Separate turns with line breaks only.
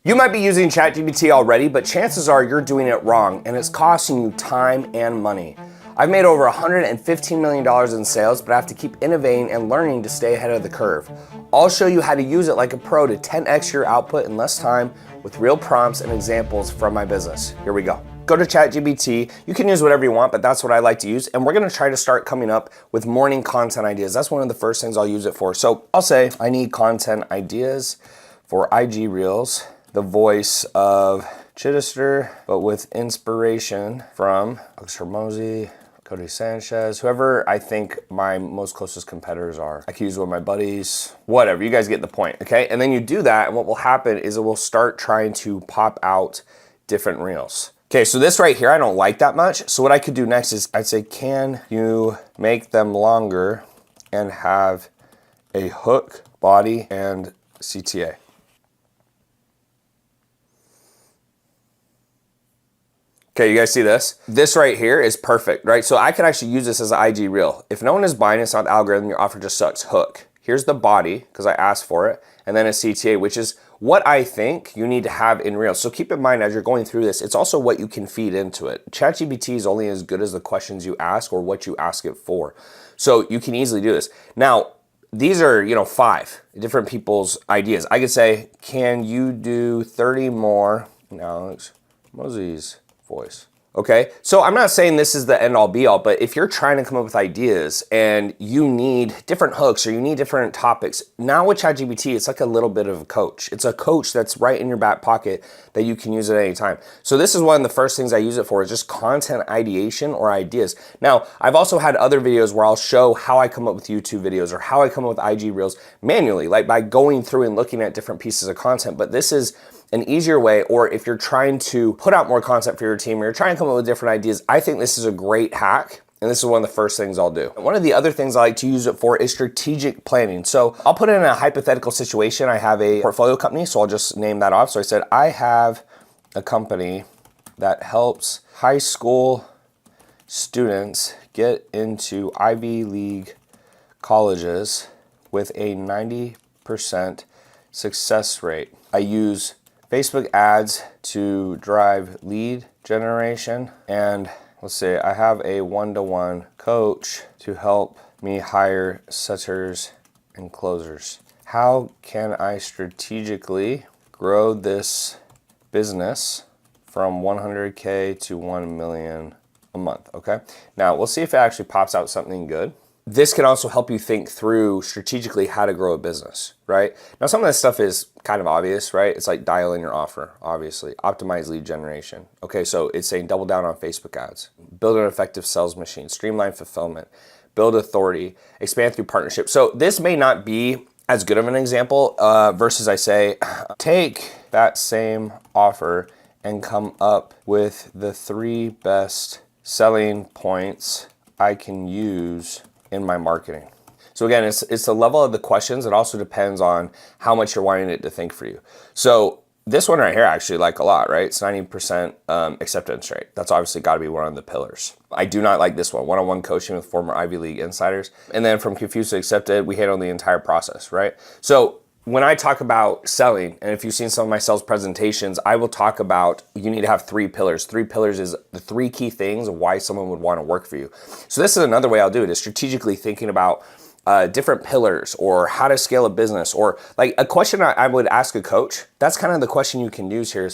You might be using ChatGPT already, but chances are you're doing it wrong and it's costing you time and money. I've made over $115 million in sales, but I have to keep innovating and learning to stay ahead of the curve. I'll show you how to use it like a pro to 10x your output in less time with real prompts and examples from my business. Here we go. Go to ChatGPT. You can use whatever you want, but that's what I like to use. And we're gonna try to start coming up with morning content ideas. That's one of the first things I'll use it for. So I'll say, I need content ideas for IG Reels. The voice of Chittister, but with inspiration from Oxford Mosey, Cody Sanchez, whoever I think my most closest competitors are. I can use one of my buddies, whatever, you guys get the point, okay? And then you do that, and what will happen is it will start trying to pop out different reels. Okay, so this right here, I don't like that much. So what I could do next is I'd say, can you make them longer and have a hook, body, and CTA? Okay, you guys see this? This right here is perfect, right? So I can actually use this as an IG reel. If no one is buying it, it's not the algorithm, your offer just sucks. Hook. Here's the body, because I asked for it, and then a CTA, which is what I think you need to have in Reels. So keep in mind as you're going through this, it's also what you can feed into it. ChatGPT is only as good as the questions you ask or what you ask it for. So you can easily do this. Now, these are, 5 different people's ideas. I could say, can you do 30 more Alex Mosey's voice? Okay, so I'm not saying this is the end all be all, but if you're trying to come up with ideas and you need different hooks or you need different topics, now with ChatGPT, it's like a little bit of a coach. It's a coach that's right in your back pocket that you can use at any time. So this is one of the first things I use it for, is just content ideation or ideas. Now, I've also had other videos where I'll show how I come up with YouTube videos or how I come up with IG Reels manually, like by going through and looking at different pieces of content, but this is an easier way, or if you're trying to put out more content for your team or you're trying to come up with different ideas, I think this is a great hack. And this is one of the first things I'll do. One of the other things I like to use it for is strategic planning. So I'll put it in a hypothetical situation. I have a portfolio company, so I'll just name that off. So I said, I have a company that helps high school students get into Ivy League colleges with a 90% success rate. I use Facebook ads to drive lead generation, and let's say I have a one-to-one coach to help me hire setters and closers. How can I strategically grow this business from 100K to 1 million a month, okay? Now, we'll see if it actually pops out something good. This can also help you think through strategically how to grow a business, right? Now, some of this stuff is kind of obvious, right? It's like dial in your offer, obviously. Optimize lead generation. Okay, so it's saying double down on Facebook ads. Build an effective sales machine. Streamline fulfillment. Build authority. Expand through partnership. So this may not be as good of an example versus I say, take that same offer and come up with the 3 best selling points I can use in my marketing. So again, it's the level of the questions. It also depends on how much you're wanting it to think for you. So this one right here, I actually like a lot, right? It's 90% acceptance rate. That's obviously got to be one of the pillars. I do not like this one, one-on-one coaching with former Ivy League insiders. And then from confused to accepted, we handle the entire process, right? So when I talk about selling, and if you've seen some of my sales presentations, I will talk about you need to have 3 pillars. 3 pillars is the 3 key things of why someone would want to work for you. So this is another way I'll do it, is strategically thinking about different pillars or how to scale a business, or like a question I would ask a coach. That's kind of the question you can use here is,